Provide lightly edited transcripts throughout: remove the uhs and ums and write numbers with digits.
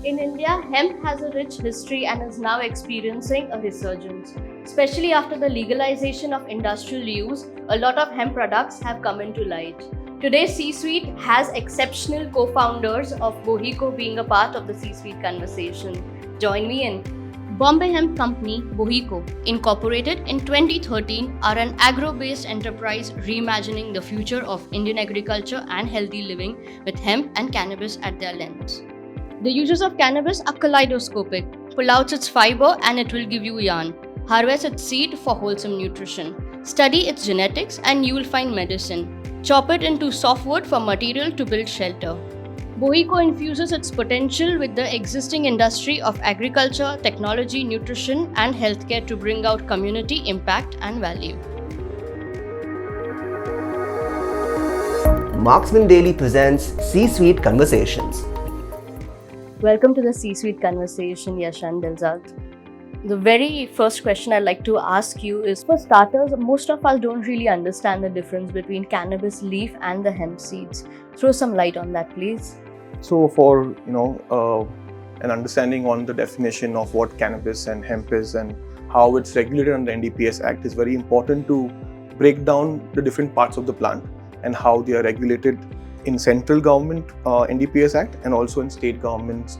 In India, hemp has a rich history and is now experiencing a resurgence. Especially after the legalization of industrial use, a lot of hemp products have come into light. Today's C-suite has exceptional co-founders of Boheco being a part of the C-suite conversation. Join me in. Bombay Hemp Company, Boheco, incorporated in 2013, are an agro-based enterprise reimagining the future of Indian agriculture and healthy living with hemp and cannabis at their lens. The uses of cannabis are kaleidoscopic. Pull out its fiber and it will give you yarn. Harvest its seed for wholesome nutrition. Study its genetics and you will find medicine. Chop it into softwood for material to build shelter. Boheco infuses its potential with the existing industry of agriculture, technology, nutrition, and healthcare to bring out community impact and value. Marksman Daily presents C-Suite Conversations. Welcome to the C-Suite Conversation, Yash and Delzaad. The very first question I'd like to ask you is, for starters, most of us don't really understand the difference between cannabis leaf and the hemp seeds. Throw some light on that, please. So for an understanding on the definition of what cannabis and hemp is and how it's regulated under the NDPS Act, is very important to break down the different parts of the plant and how they are regulated in central government NDPS Act and also in state government's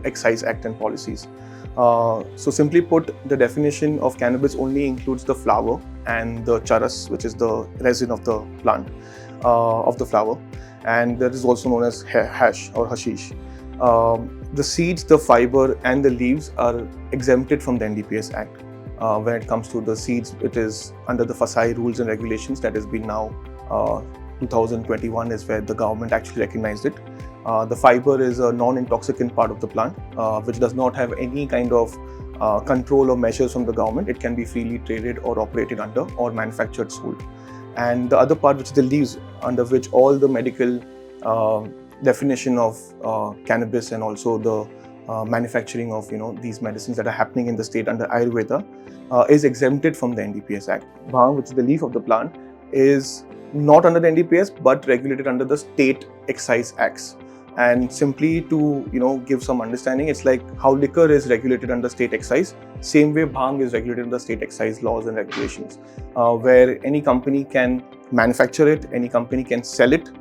Excise Act and policies. So simply put, the definition of cannabis only includes the flower and the charas, which is the resin of the plant, of the flower, and that is also known as hash or hashish. The seeds, the fiber and the leaves are exempted from the NDPS Act. When it comes to the seeds, it is under the FSSAI rules and regulations that has been now 2021 is where the government actually recognized it. The fiber is a non-intoxicant part of the plant, which does not have any kind of control or measures from the government. It can be freely traded or operated under or manufactured, sold. And the other part, which is the leaves, under which all the medical definition of cannabis and also the manufacturing of these medicines that are happening in the state under Ayurveda is exempted from the NDPS Act. Bhang, which is the leaf of the plant, is not under the NDPS but regulated under the state excise acts. And simply to give some understanding, it's like how liquor is regulated under state excise, same way bhang is regulated under state excise laws and regulations, where any company can manufacture it, any company can sell it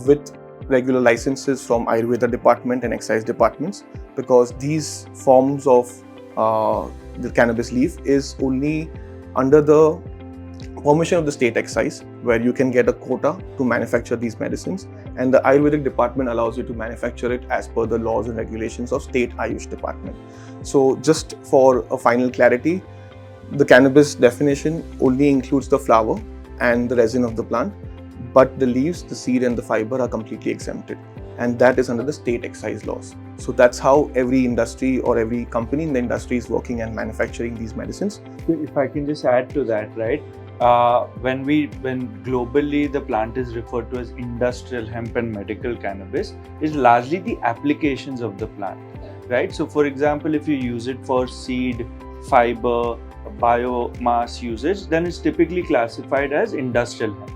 with regular licenses from Ayurveda department and excise departments, because these forms of the cannabis leaf is only under the permission of the state excise, where you can get a quota to manufacture these medicines, and the Ayurvedic department allows you to manufacture it as per the laws and regulations of state Ayush department. So just for a final clarity, the cannabis definition only includes the flower and the resin of the plant, but the leaves, the seed and the fiber are completely exempted, and that is under the state excise laws. So that's how every industry or every company in the industry is working and manufacturing these medicines. If I can just add to that, right? When globally the plant is referred to as industrial hemp and medical cannabis, is largely the applications of the plant, right? So for example, if you use it for seed, fiber, biomass usage, then it's typically classified as industrial hemp.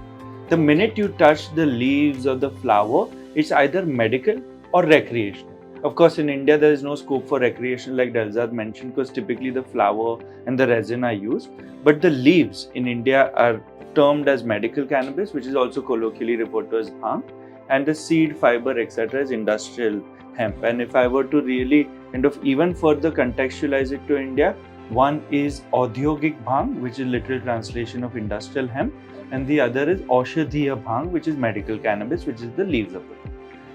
The minute you touch the leaves or the flower, it's either medical or recreational. Of course, in India, there is no scope for recreational, like Delzaad mentioned, because typically the flower and the resin are used. But the leaves in India are termed as medical cannabis, which is also colloquially referred to as bhang, and the seed, fiber, etc. is industrial hemp. And if I were to really even further contextualize it to India, one is audyogik bhang, which is literal translation of industrial hemp, and the other is aushadhiya bhang, which is medical cannabis, which is the leaves of it.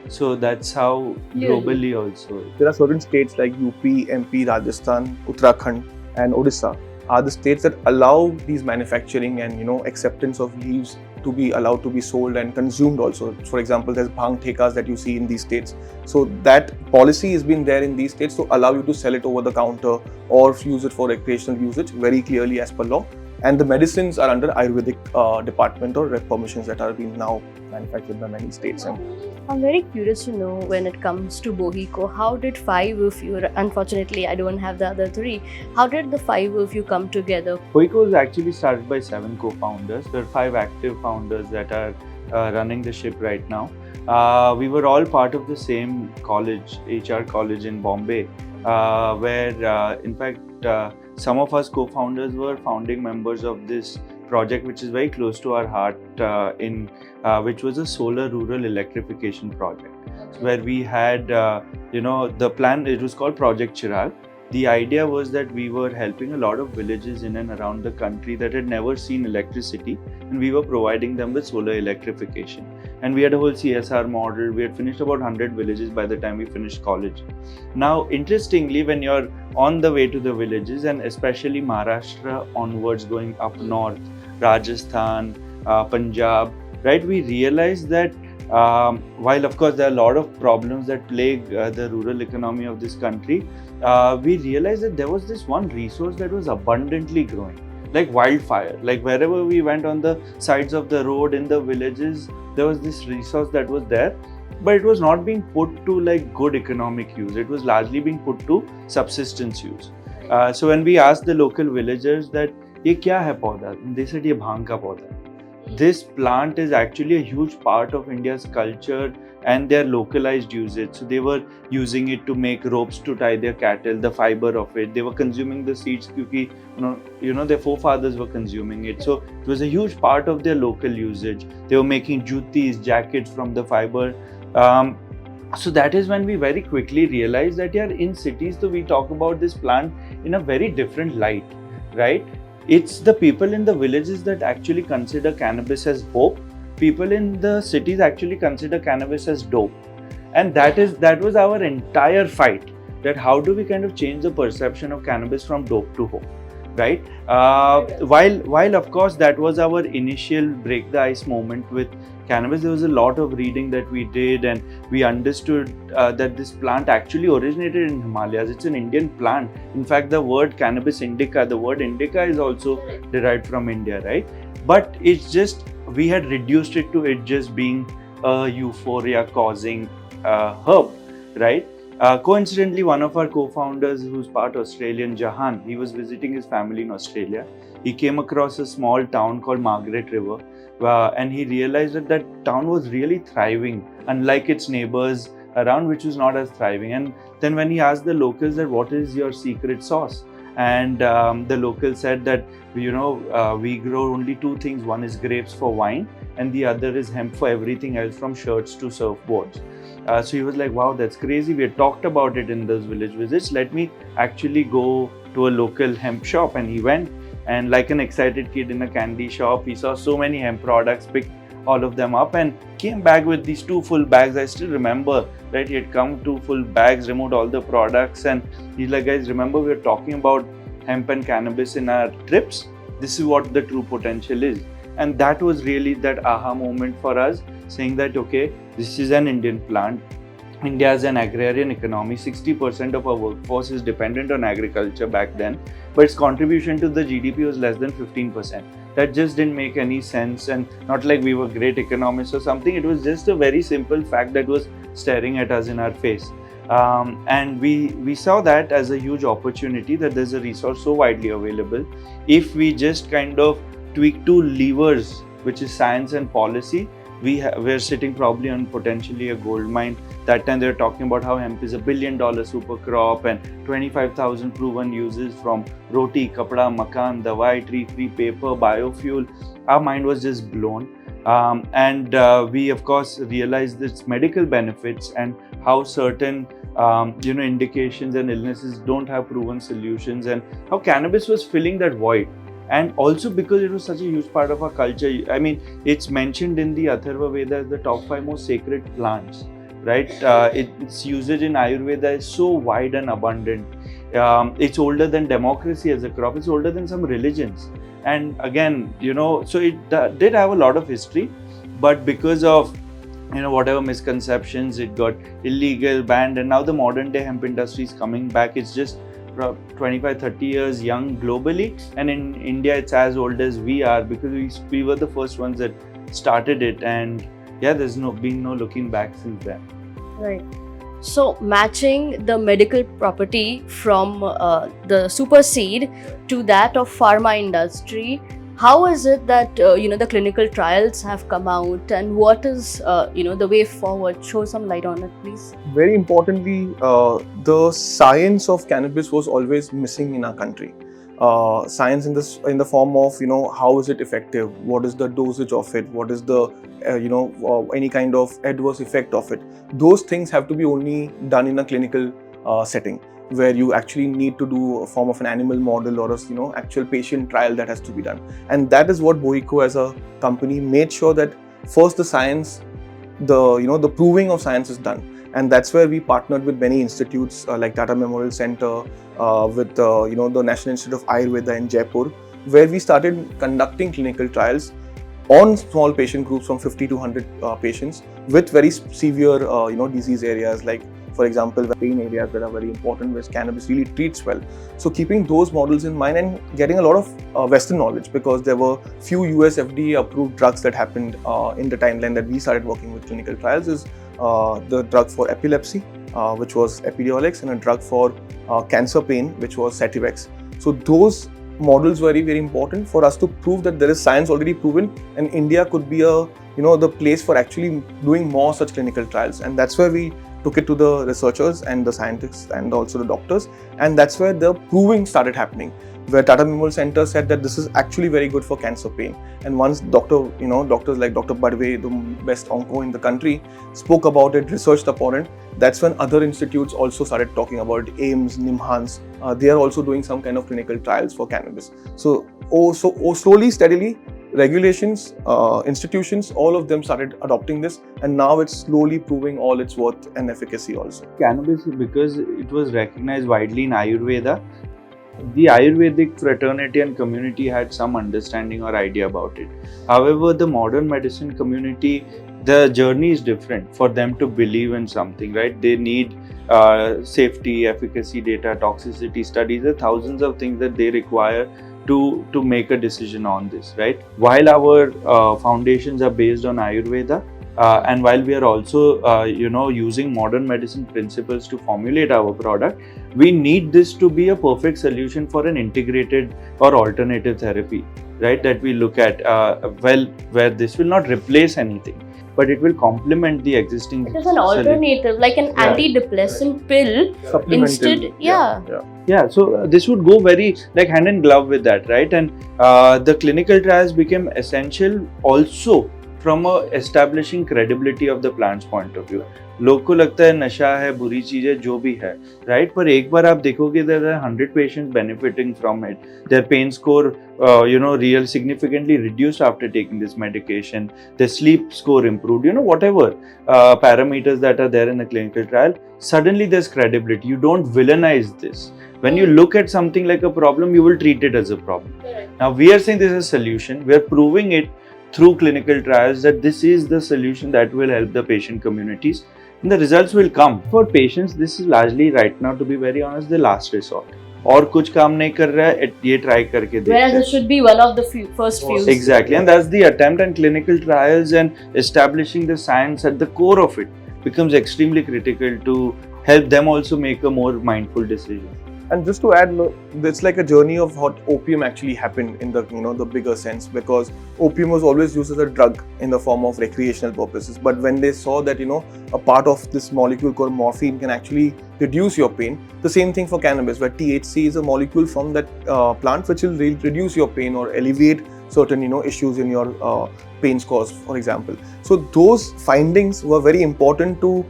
So that's how globally also. There are certain states like UP, MP, Rajasthan, Uttarakhand and Odisha are the states that allow these manufacturing and acceptance of leaves to be allowed to be sold and consumed also. For example, there's bhang thekas that you see in these states. So that policy has been there in these states to allow you to sell it over the counter or use it for recreational usage very clearly as per law. And the medicines are under Ayurvedic department or permissions that are being now manufactured by many states. I'm very curious to know, when it comes to Boheco, how did five of you, unfortunately I don't have the other three, how did the five of you come together? Boheco was actually started by 7 co-founders. There are 5 active founders that are running the ship right now. We were all part of the same college, HR college in Bombay, where in fact some of us co-founders were founding members of this project, which is very close to our heart, which was a solar rural electrification project, where we had, the plan. It was called Project Chirag. The idea was that we were helping a lot of villages in and around the country that had never seen electricity, and we were providing them with solar electrification. And we had a whole CSR model. We had finished about 100 villages by the time we finished college. Now, interestingly, when you're on the way to the villages, and especially Maharashtra onwards going up north, Rajasthan, Punjab, right, we realized that while of course there are a lot of problems that plague the rural economy of this country, we realized that there was this one resource that was abundantly growing, like wildfire. Like wherever we went on the sides of the road in the villages, there was this resource that was there, but it was not being put to like good economic use. It was largely being put to subsistence use. So when we asked the local villagers that ये क्या है पौधा, they said ये भांग का पौधा है. This plant is actually a huge part of India's culture and their localized usage. So they were using it to make ropes to tie their cattle, the fiber of it. They were consuming the seeds because their forefathers were consuming it. So it was a huge part of their local usage. They were making jutis, jackets from the fiber. So that is when we very quickly realized that in cities, so we talk about this plant in a very different light, right? It's the people in the villages that actually consider cannabis as hope. People in the cities actually consider cannabis as dope. And that was our entire fight, that how do we kind of change the perception of cannabis from dope to hope, right? While of course that was our initial break the ice moment with cannabis, there was a lot of reading that we did, and we understood that this plant actually originated in Himalayas. It's an Indian plant. In fact, the word cannabis indica, the word indica is also derived from India, right? But it's just, we had reduced it to it just being a euphoria causing herb, right? Coincidentally, one of our co-founders, who's part Australian, Jahan, he was visiting his family in Australia. He came across a small town called Margaret River, and he realized that that town was really thriving, unlike its neighbors around, which was not as thriving. And then when he asked the locals that what is your secret sauce, and the locals said that we grow only two things. One is grapes for wine, and the other is hemp for everything else, from shirts to surfboards. So he was like, wow, that's crazy. We had talked about it in those village visits. Let me actually go to a local hemp shop. And he went, and like an excited kid in a candy shop, he saw so many hemp products, picked all of them up and came back with these 2 full bags. I still remember, right? He had come 2 full bags, removed all the products, and he's like, guys, remember we were talking about hemp and cannabis in our trips? This is what the true potential is. And that was really that aha moment for us, saying that, okay, this is an Indian plant. India is an agrarian economy. 60% of our workforce is dependent on agriculture back then, but its contribution to the GDP was less than 15%. That just didn't make any sense, and not like we were great economists or something. It was just a very simple fact that was staring at us in our face. And we saw that as a huge opportunity, that there's a resource so widely available. If we just kind of tweak 2 levers, which is science and policy, we're sitting probably on potentially a gold mine. That time they were talking about how hemp is $1 billion super crop and 25,000 proven uses, from roti, kapda, makan, dawai, tree-free paper, biofuel. Our mind was just blown. And we of course realized its medical benefits and how certain indications and illnesses don't have proven solutions, and how cannabis was filling that void. And also because it was such a huge part of our culture. I mean, it's mentioned in the Atharva Veda as the top 5 most sacred plants, right? Its usage in Ayurveda is so wide and abundant. It's older than democracy as a crop. It's older than some religions. And again, so it did have a lot of history, but because of whatever misconceptions, it got illegal, banned, and now the modern day hemp industry is coming back. It's just 25-30 years young globally, and in India it's as old as we are, because we were the first ones that started it, and there's been no looking back since then. Right. So matching the medical property from the super seed to that of pharma industry, How is it that the clinical trials have come out, and what is the way forward? Show some light on it, please. Very importantly, the science of cannabis was always missing in our country. Science in the form of how is it effective, what is the dosage of it, what is the any kind of adverse effect of it. Those things have to be only done in a clinical setting, where you actually need to do a form of an animal model or a actual patient trial that has to be done. And that is what Boheco as a company made sure that first the science, the proving of science is done. And that's where we partnered with many institutes like Tata Memorial Center, with the National Institute of Ayurveda in Jaipur, where we started conducting clinical trials on small patient groups from 50 to 100 patients with very severe disease areas, like for example pain areas that are very important, where cannabis really treats well. So keeping those models in mind and getting a lot of Western knowledge, because there were few US FDA approved drugs that happened in the timeline that we started working with clinical trials, is the drug for epilepsy, which was Epidiolex, and a drug for cancer pain, which was Sativex. So those models were very, very important for us to prove that there is science already proven, and India could be the place for actually doing more such clinical trials. And that's where we took it to the researchers and the scientists and also the doctors, and that's where the proving started happening, where Tata Memorial Center said that this is actually very good for cancer pain. And once doctors like Dr. Badwe, the best onco in the country, spoke about it, researched upon it, that's when other institutes also started talking about it. AIIMS, NIMHANS, they are also doing some kind of clinical trials for cannabis. So slowly, steadily, regulations, institutions, all of them started adopting this, and now it's slowly proving all its worth and efficacy also. Cannabis, because it was recognized widely in Ayurveda, the Ayurvedic fraternity and community had some understanding or idea about it. However, the modern medicine community, the journey is different. For them to believe in something, right? They need safety, efficacy data, toxicity studies, there are thousands of things that they require to make a decision on this, right? While our foundations are based on Ayurveda, and while we are also using modern medicine principles to formulate our product, we need this to be a perfect solution for an integrated or alternative therapy, right? That we look at where this will not replace anything, but it will complement the existing. It is an alternative, like an antidepressant pill. Instead, Yeah, so this would go very like hand in glove with that, right? And the clinical trials became essential also from establishing credibility of the plant's point of view. लोग को लगता है नशा है, बुरी चीज है, जो भी है, right? पर एक बार आप देखोगे there are 100 patients benefiting from it. Their pain score, real significantly reduced after taking this medication. Their sleep score improved. Whatever parameters that are there in the clinical trial, suddenly there's credibility. You don't villainize this. When you look at something like a problem, you will treat it as a problem. Now we are saying this is a solution. We are proving it through clinical trials that this is the solution that will help the patient communities, and the results will come. For patients, this is largely right now, to be very honest, the last resort. और कुछ काम नहीं कर रहा है, ये try करके देखते हैं. Whereas it should be one of the first few. Exactly, and that's the attempt. And clinical trials and establishing the science at the core of it becomes extremely critical to help them also make a more mindful decision. And just to add, it's like a journey of what opium actually happened in the the bigger sense, because opium was always used as a drug in the form of recreational purposes. But when they saw that a part of this molecule called morphine can actually reduce your pain, the same thing for cannabis, where THC is a molecule from that plant which will reduce your pain or alleviate certain issues in your pain scores, for example. So those findings were very important to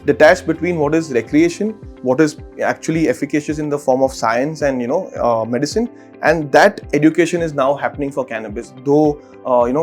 detach between what is recreation, what is actually efficacious in the form of science and medicine, and that education is now happening for cannabis. Though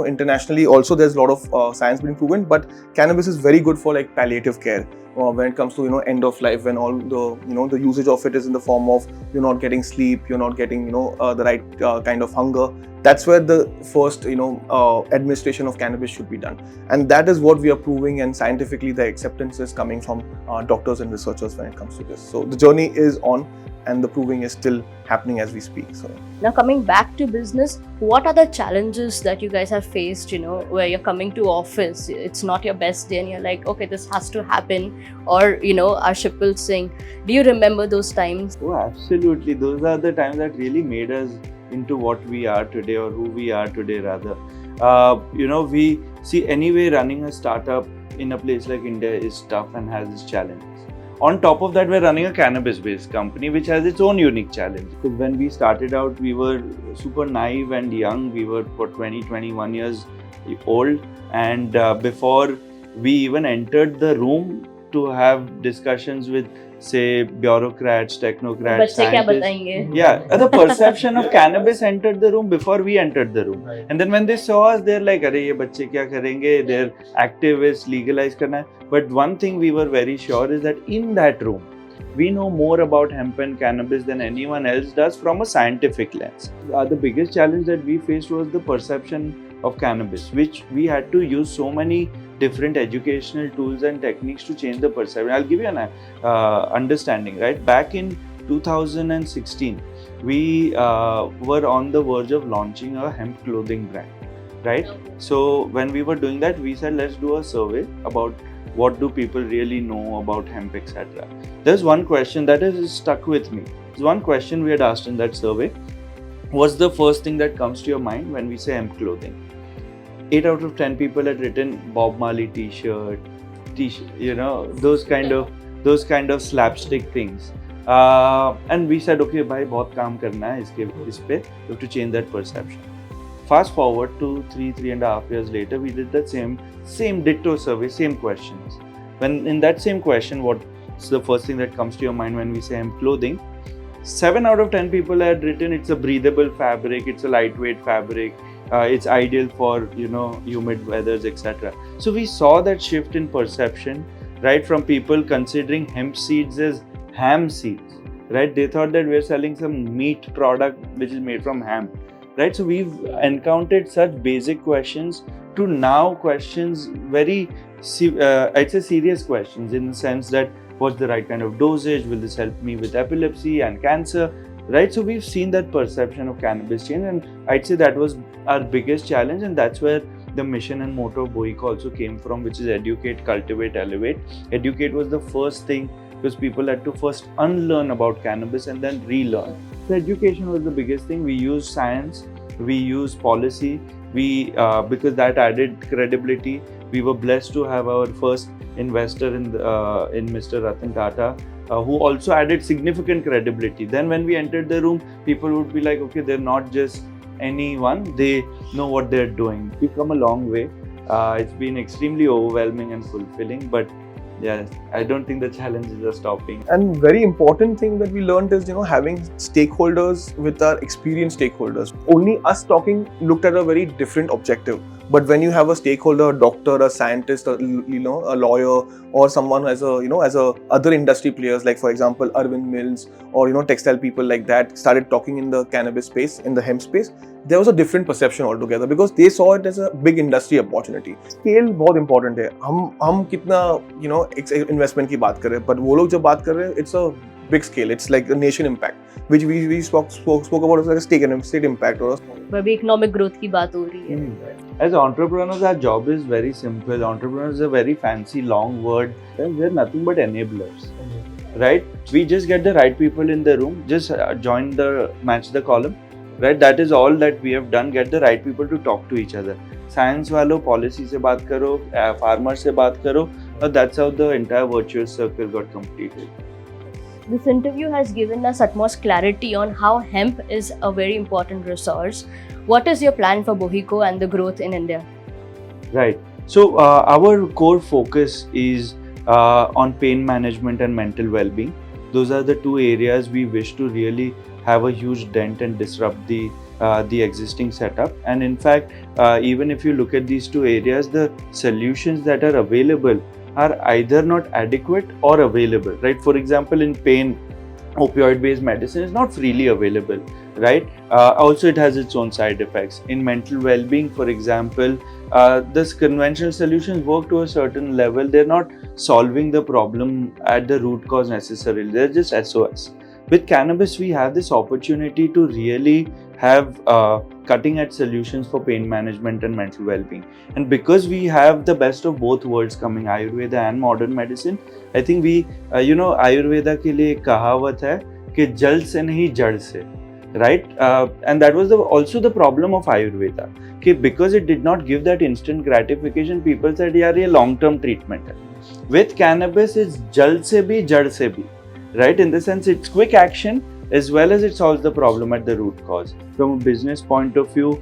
internationally also there's a lot of science being proven, but cannabis is very good for like palliative care when it comes to end of life, when all the the usage of it is in the form of you're not getting sleep, you're not getting the right kind of hunger. That's where the first administration of cannabis should be done, and that is what we are proving, and scientifically the acceptance is coming from doctors and researchers when it comes to this. So the journey is on, and the proving is still happening as we speak. So now coming back to business, what are the challenges that you guys have faced, where you're coming to office, it's not your best day and you're like, okay, this has to happen, or our ship will sink. Do you remember those times? Oh, absolutely. Those are the times that really made us into what we are today, or who we are today rather. We see anyway running a startup in a place like India is tough and has its challenges. On top of that, we're running a cannabis-based company which has its own unique challenge. Because when we started out, we were super naive and young. We were for 21 years old, and before we even entered the room to have discussions with, say, bureaucrats, technocrats, बच्चे क्या scientists. बताएंगे? Yeah, the perception of cannabis entered the room before we entered the room. Right. And then when they saw us, they're like, "Arey, ye bachche kya karenge? They're activists, legalize karna hai." But one thing we were very sure is that in that room, we know more about hemp and cannabis than anyone else does from a scientific lens. The biggest challenge that we faced was the perception of cannabis, which we had to use so many different educational tools and techniques to change the perception. I'll give you an understanding, right? Back in 2016, we were on the verge of launching a hemp clothing brand, right? So when we were doing that, we said, let's do a survey about what do people really know about hemp, etc. There's one question that has stuck with me. There's one question we had asked in that survey. What's the first thing that comes to your mind when we say hemp clothing? 8 out of 10 people had written Bob Marley t-shirt, those kind of slapstick things. And we said, okay, bhai, bahut kaam karna hai is pe. We have to change that perception. Fast forward to 3.5 years later, we did that same ditto survey, same questions. When in that same question, what's the first thing that comes to your mind when we say hemp clothing? 7 out of 10 people had written it's a breathable fabric, it's a lightweight fabric, it's ideal for humid weathers, etc. So we saw that shift in perception, right, from people considering hemp seeds as ham seeds, right? They thought that we're selling some meat product which is made from hemp, right? So we've encountered such basic questions to now questions very, I'd say serious questions, in the sense that what's the right kind of dosage? Will this help me with epilepsy and cancer? Right? So we've seen that perception of cannabis change, and I'd say that was our biggest challenge, and that's where the mission and motto of Boheco also came from, which is educate, cultivate, elevate. Educate was the first thing because people had to first unlearn about cannabis and then relearn. So education was the biggest thing. We used science, we used policy, because that added credibility. We were blessed to have our first investor in Mr. Ratan Tata, who also added significant credibility. Then when we entered the room, people would be like, okay, they're not just anyone, they know what they're doing. We've come a long way. It's been extremely overwhelming and fulfilling, but yeah, I don't think the challenges are stopping. And very important thing that we learned is, having stakeholders with our experienced stakeholders. Only us talking looked at a very different objective. But when you have a stakeholder, a doctor, a scientist, a lawyer, or someone as other industry players, like for example Arvind Mills or textile people like that, started talking in the cannabis space, in the hemp space, there was a different perception altogether because they saw it as a big industry opportunity. Scale बहुत important है. हम कितना investment की बात कर रहे हैं, but वो लोग जब बात कर रहे हैं, it's a big scale. It's like a nation impact, which we spoke about as like a state impact or. अभी economic growth की बात हो रही है. As entrepreneurs, our job is very simple. Entrepreneurs is a very fancy, long word. They're nothing but enablers, right? We just get the right people in the room, just match the column, right? That is all that we have done. Get the right people to talk to each other. Science वालों, policy से बात करो, farmer से बात करो, and that's how the entire virtuous circle got completed. This interview has given us utmost clarity on how hemp is a very important resource. What is your plan for Boheco and the growth in India? Right. So our core focus is on pain management and mental well-being. Those are the two areas we wish to really have a huge dent and disrupt the existing setup. And in fact, even if you look at these two areas, the solutions that are available are either not adequate or available, right? For example, in pain, opioid-based medicine is not freely available, right? Also, it has its own side effects. In mental well-being, for example, this conventional solutions work to a certain level. They're not solving the problem at the root cause necessarily. They're just SOS. With cannabis, we have this opportunity to really have cutting-edge solutions for pain management and mental well-being. And because we have the best of both worlds coming, Ayurveda and modern medicine, I think we, Ayurveda के लिए एक कहावत है कि जल से नहीं जड़ से, right? And that was also the problem of Ayurveda. Okay, because it did not give that instant gratification, people said, yeah, ये long-term treatment है. With cannabis, it's jal se bhi, jad se bhi, right? In the sense, it's quick action as well as it solves the problem at the root cause. From a business point of view,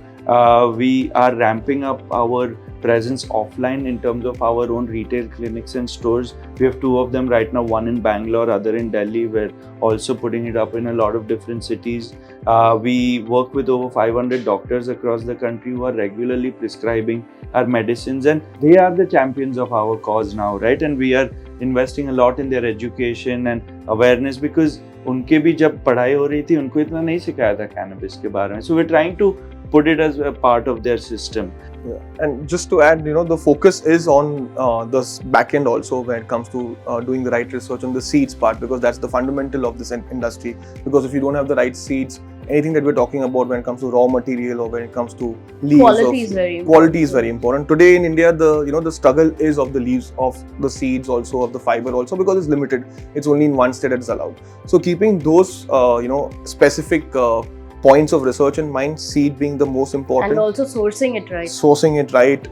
we are ramping up our presence offline in terms of our own retail clinics and stores. We have 2 of them right now, one in Bangalore, other in Delhi. We're also putting it up in a lot of different cities. We work with over 500 doctors across the country who are regularly prescribing our medicines, and they are the champions of our cause now, right? And we are investing a lot in their education and awareness, because उनके भी जब पढ़ाई हो रही थी उनको इतना नहीं सिखाया था cannabis के बारे में. So we're trying to put it as a part of their system. Yeah. And just to add, the focus is on the back end also when it comes to doing the right research on the seeds part, because that's the fundamental of this industry. Because if you don't have the right seeds, anything that we're talking about when it comes to raw material or when it comes to leaves, quality is very important. Today in India, the struggle is of the leaves, of the seeds also, of the fiber also, because it's limited. It's only in one state that is allowed. So keeping those specific points of research in mind, seed being the most important. And also sourcing it right.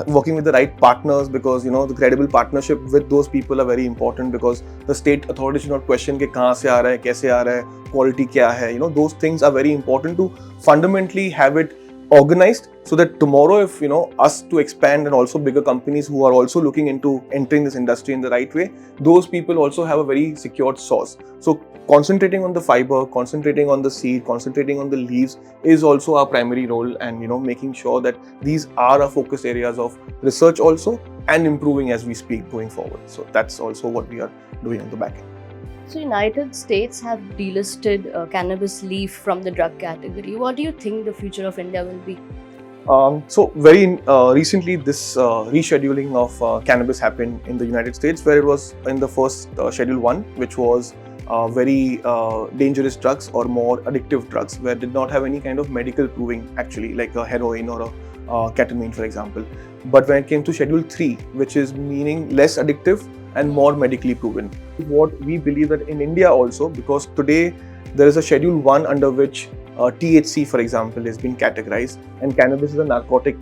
Working with the right partners, because the credible partnership with those people are very important, because the state authorities should not question ke kahan se aa raha hai, kaise aa raha hai, quality kya hai. Those things are very important to fundamentally have it organized, so that tomorrow if us to expand, and also bigger companies who are also looking into entering this industry in the right way, those people also have a very secured source. So concentrating on the fiber, concentrating on the seed, concentrating on the leaves is also our primary role, and making sure that these are our focus areas of research also, and improving as we speak going forward. So that's also what we are doing on the back end. So United States have delisted cannabis leaf from the drug category. What do you think the future of India will be? So very recently, this rescheduling of cannabis happened in the United States, where it was in the first Schedule 1, which was very dangerous drugs or more addictive drugs, where did not have any kind of medical proving actually, like a heroin or a ketamine, for example. But when it came to Schedule 3, which is meaning less addictive and more medically proven, what we believe that in India also, because today there is a Schedule 1 under which THC, for example, is being categorized, and cannabis is a narcotic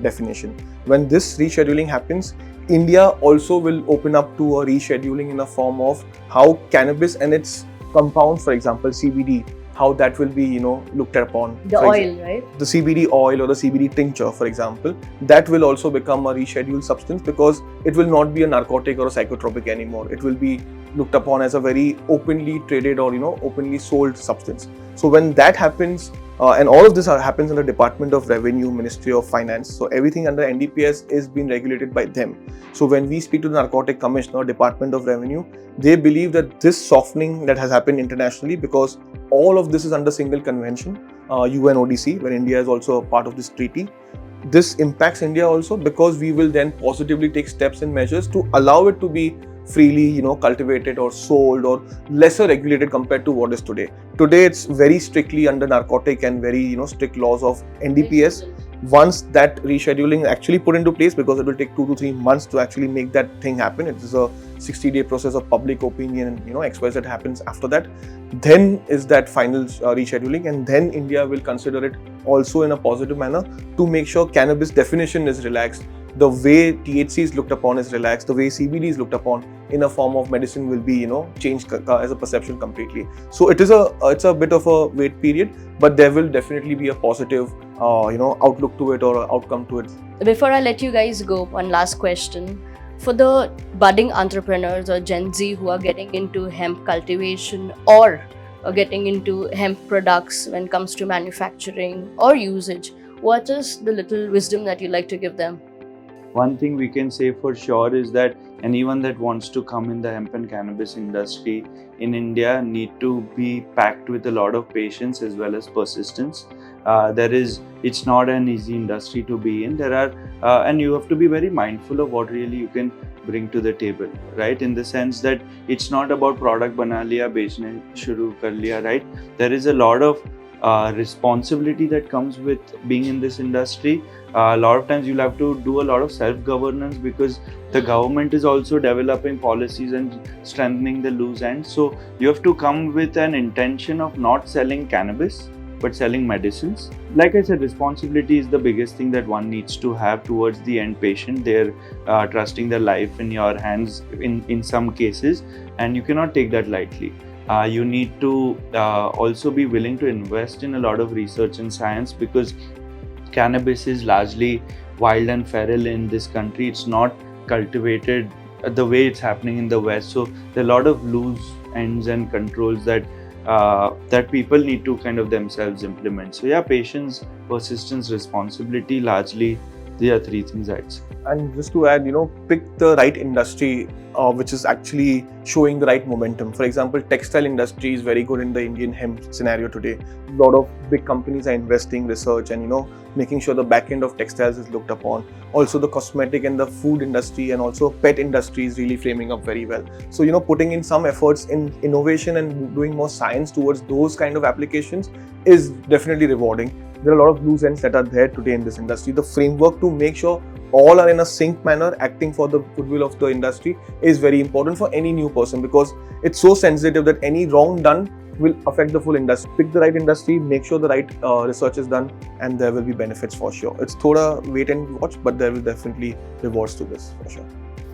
definition. When this rescheduling happens, India also will open up to a rescheduling in a form of how cannabis and its compounds, for example, CBD, how that will be, looked upon. The oil, right? The CBD oil or the CBD tincture, for example, that will also become a rescheduled substance, because it will not be a narcotic or a psychotropic anymore. It will be looked upon as a very openly traded or, openly sold substance. So when that happens, and all of this happens in the Department of Revenue, Ministry of Finance. So everything under NDPS is being regulated by them. So when we speak to the Narcotic Commissioner, Department of Revenue, they believe that this softening that has happened internationally, because all of this is under single convention, UNODC, where India is also a part of this treaty. This impacts India also, because we will then positively take steps and measures to allow it to be freely, cultivated or sold, or lesser regulated compared to what is today. Today, it's very strictly under narcotic and very, strict laws of NDPS. Once that rescheduling actually put into place, because it will take 2 to 3 months to actually make that thing happen. It is a 60-day process of public opinion and, XYZ happens after that. Then is that final rescheduling, and then India will consider it also in a positive manner to make sure cannabis definition is relaxed. The way THC is looked upon is relaxed. The way CBD is looked upon in a form of medicine will be, changed as a perception completely. So it's a bit of a wait period, but there will definitely be a positive, outlook to it or outcome to it. Before I let you guys go, one last question. For the budding entrepreneurs or Gen Z who are getting into hemp cultivation or getting into hemp products when it comes to manufacturing or usage, what is the little wisdom that you like to give them? One thing we can say for sure is that anyone that wants to come in the hemp and cannabis industry in India need to be packed with a lot of patience as well as persistence. It's not an easy industry to be in. And you have to be very mindful of what really you can bring to the table, right? In the sense that it's not about product bana liya, bechne shuru kar liya, right? There is a lot of responsibility that comes with being in this industry. A lot of times you'll have to do a lot of self-governance, because the government is also developing policies and strengthening the loose ends. So you have to come with an intention of not selling cannabis, but selling medicines. Like I said, responsibility is the biggest thing that one needs to have towards the end patient. They're trusting their life in your hands in some cases, and you cannot take that lightly. You need to also be willing to invest in a lot of research and science, because cannabis is largely wild and feral in this country. It's not cultivated the way it's happening in the West. So there are a lot of loose ends and controls that people need to kind of themselves implement. So yeah, patience, persistence, responsibility, largely there are three things I'd say. And just to add, pick the right industry which is actually showing the right momentum. For example, textile industry is very good in the Indian hemp scenario today. A lot of big companies are investing research and making sure the back end of textiles is looked upon. Also the cosmetic and the food industry and also pet industry is really framing up very well. So putting in some efforts in innovation and doing more science towards those kind of applications is definitely rewarding. There are a lot of loose ends that are there today in this industry. The framework to make sure all are in a sync manner, acting for the goodwill of the industry, is very important for any new person, because it's so sensitive that any wrong done will affect the full industry. Pick the right industry, make sure the right research is done, and there will be benefits for sure. It's thoda wait and watch, but there will definitely rewards to this for sure.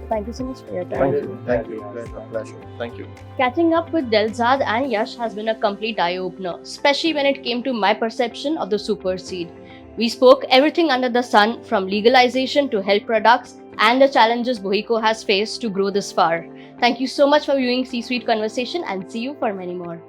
Thank you so much for your time. Thank you. Pleasure. Thank you. Catching up with Delzaad and Yash has been a complete eye-opener, especially when it came to my perception of the super seed. We spoke everything under the sun, from legalization to health products and the challenges Boheco has faced to grow this far. Thank you so much for viewing C-Suite Conversation, and see you for many more.